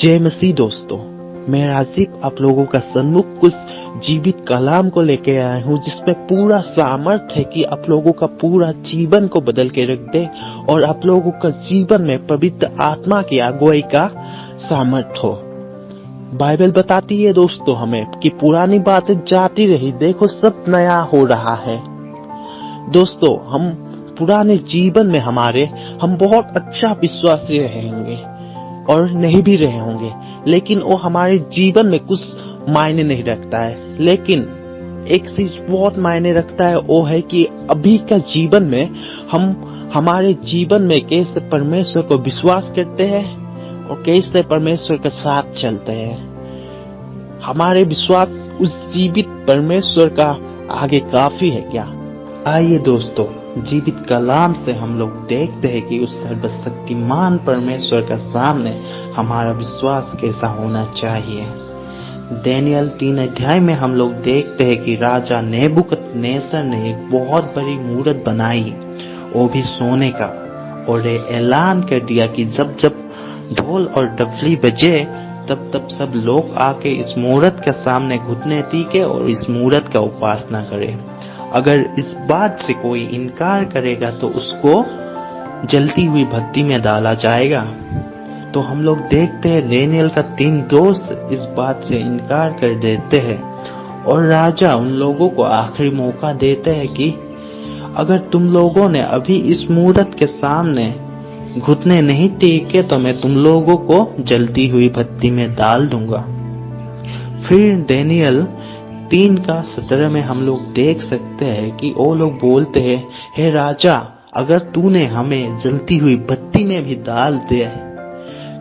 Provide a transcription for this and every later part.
जय मसीह दोस्तों, मैं राजीव आप लोगों का सन्मुख कुछ जीवित कलाम को लेके आया हूँ जिसमें पूरा सामर्थ है कि आप लोगों का पूरा जीवन को बदल के रख दे और आप लोगों का जीवन में पवित्र आत्मा की अगुवाई का सामर्थ हो। बाइबल बताती है दोस्तों हमें कि पुरानी बातें जाती रही, देखो सब नया हो रहा है। दोस्तों हम पुराने जीवन में हम बहुत अच्छा विश्वासी रहेंगे और नहीं भी रहे होंगे, लेकिन वो हमारे जीवन में कुछ मायने नहीं रखता है। लेकिन एक चीज बहुत मायने रखता है, वो है कि अभी का जीवन में हम हमारे जीवन में कैसे परमेश्वर को विश्वास करते हैं और कैसे परमेश्वर के साथ चलते हैं। हमारे विश्वास उस जीवित परमेश्वर का आगे काफी है क्या? आइए दोस्तों, जीवित कलाम से हम लोग देखते हैं कि उस सर्वशक्तिमान परमेश्वर के सामने हमारा विश्वास कैसा होना चाहिए। दानियेल 3 अध्याय में हम लोग देखते हैं कि राजा नेबुकदनेस्सर ने एक बहुत बड़ी मूरत बनाई, वो भी सोने का, और ये ऐलान कर दिया कि जब जब ढोल और डफली बजे तब तब सब लोग आके इस मूरत के सामने घुटने टेके और इस मूरत का उपासना करें। अगर इस बात से कोई इनकार करेगा तो उसको जलती हुई भट्टी में डाला जाएगा। तो हम लोग देखते हैं दानियेल का 3 दोस्त इस बात से इनकार कर देते हैं और राजा उन लोगों को आखिरी मौका देते हैं कि अगर तुम लोगों ने अभी इस मूरत के सामने घुटने नहीं टेके तो मैं तुम लोगों को जलती हुई भट्टी में डाल दूंगा। फिर दानियेल 3:17 में हम लोग देख सकते हैं कि वो लोग बोलते हैं, हे राजा, अगर तूने हमें जलती हुई भट्टी में भी डाल दिया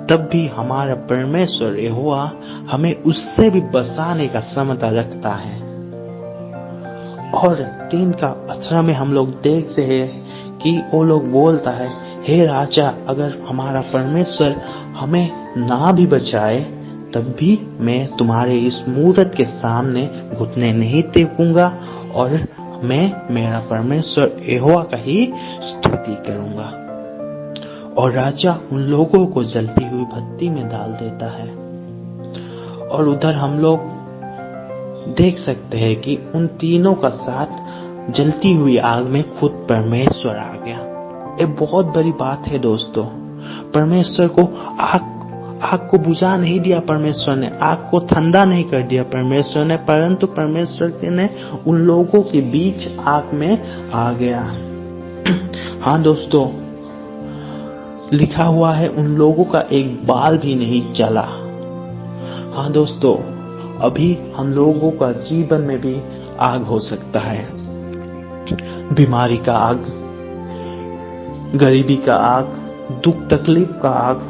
तब भी हमारा परमेश्वर यहोवा हमें उससे भी बचाने का क्षमता रखता है। और 3:18 में हम लोग देखते हैं कि वो लोग बोलता है, हे राजा, अगर हमारा परमेश्वर हमें ना भी बचाए तब भी मैं तुम्हारे इस मूरत के सामने घुटने नहीं टेकूंगा और मैं मेरा परमेश्वर यहोवा का ही स्तुति करूंगा। और राजा उन लोगों को जलती हुई भट्टी में डाल देता है। और उधर हम लोग देख सकते हैं कि उन तीनों का साथ जलती हुई आग में खुद परमेश्वर आ गया। ये बहुत बड़ी बात है दोस्तों। परमेश्वर को आग को बुझा नहीं दिया, परमेश्वर ने आग को ठंडा नहीं कर दिया परमेश्वर ने, परंतु परमेश्वर ने उन लोगों के बीच आग में आ गया। हाँ दोस्तों, लिखा हुआ है उन लोगों का एक बाल भी नहीं जला। हाँ दोस्तों, अभी हम लोगों का जीवन में भी आग हो सकता है। बीमारी का आग, गरीबी का आग, दुख तकलीफ का आग,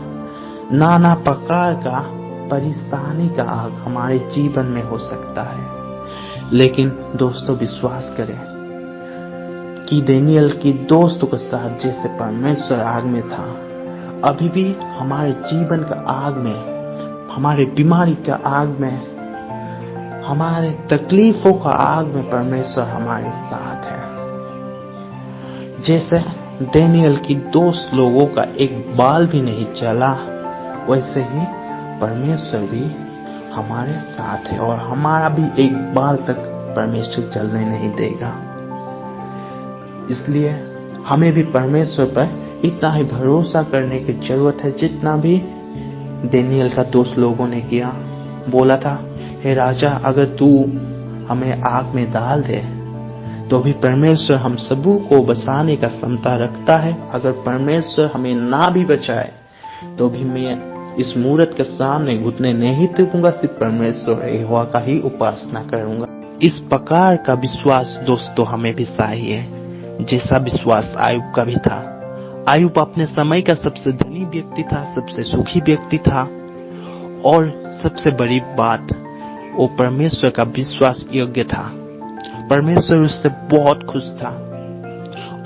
नाना प्रकार का परेशानी का आग हमारे जीवन में हो सकता है। लेकिन दोस्तों विश्वास करें कि दानियेल की दोस्तों के साथ जैसे परमेश्वर आग में था, अभी भी हमारे जीवन का आग में, हमारे बीमारी का आग में, हमारे तकलीफों का आग में परमेश्वर हमारे साथ है। जैसे दानियेल की दोस्त लोगों का एक बाल भी नहीं जला, वैसे ही परमेश्वर भी हमारे साथ है और हमारा भी एक बाल तक परमेश्वर जलने नहीं देगा। इसलिए हमें भी परमेश्वर पर इतना ही भरोसा करने की जरूरत है जितना भी दानियेल का दोस्त लोगों ने किया। बोला था, हे राजा, अगर तू हमें आग में डाल दे तो भी परमेश्वर हम सबों को बचाने का क्षमता रखता है। अगर परमेश्वर हमें ना भी बचाए तो भी मैं इस मूरत के सामने घुटने नहीं टेकूंगा, सिर्फ परमेश्वर यहोवा का ही उपासना करूंगा। इस प्रकार का विश्वास दोस्तों हमें भी चाहिए, जैसा विश्वास आयुब का भी था। आयुब अपने समय का सबसे धनी व्यक्ति था, सबसे सुखी व्यक्ति था और सबसे बड़ी बात, वो परमेश्वर का विश्वास योग्य था। परमेश्वर उससे बहुत खुश था।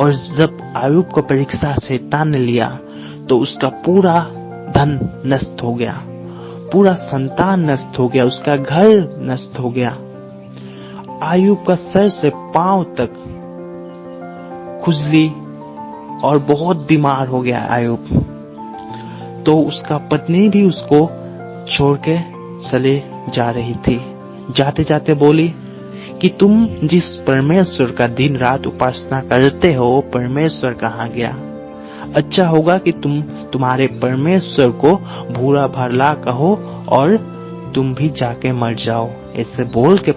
और जब आयुब को परीक्षा शैतान ने लिया तो उसका पूरा धन नष्ट हो गया, पूरा संतान नष्ट हो गया, उसका घर नष्ट हो गया। आयुब का सर से पांव तक खुजली और बहुत बीमार हो गया आयुब। तो उसका पत्नी भी उसको छोड़ के चले जा रही थी। जाते जाते बोली कि तुम जिस परमेश्वर का दिन रात उपासना करते हो वो परमेश्वर कहाँ गया? अच्छा होगा कि तुम तुम्हारे परमेश्वर को बुरा भला कहो और तुम भी जाके मर जाओ। ऐसे बोल के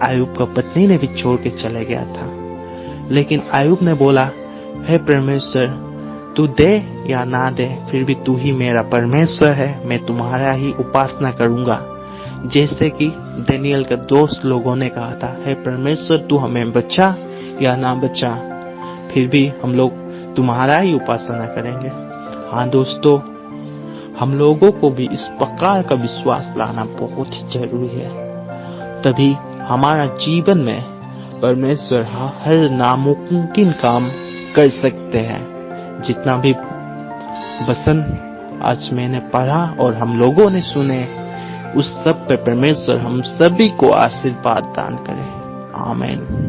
आयुब का पत्नी ने भी छोड़ के चले गया था। लेकिन आयुब ने बोला, हे परमेश्वर, तू दे या ना दे, फिर भी तू ही मेरा परमेश्वर है, मैं तुम्हारा ही उपासना करूंगा। जैसे कि दानियल के दोस्त लोगों ने कहा था, हे परमेश्वर, तू हमें बचा या ना बचा, फिर भी हम लोग तुम्हारा ही उपासना करेंगे। हाँ दोस्तों, हम लोगों को भी इस प्रकार का विश्वास लाना बहुत ही जरूरी है, तभी हमारा जीवन में परमेश्वर हर नामुमकिन काम कर सकते हैं। जितना भी वचन आज मैंने पढ़ा और हम लोगों ने सुने, उस सब पे परमेश्वर हम सभी को आशीर्वाद दान करे। आमीन।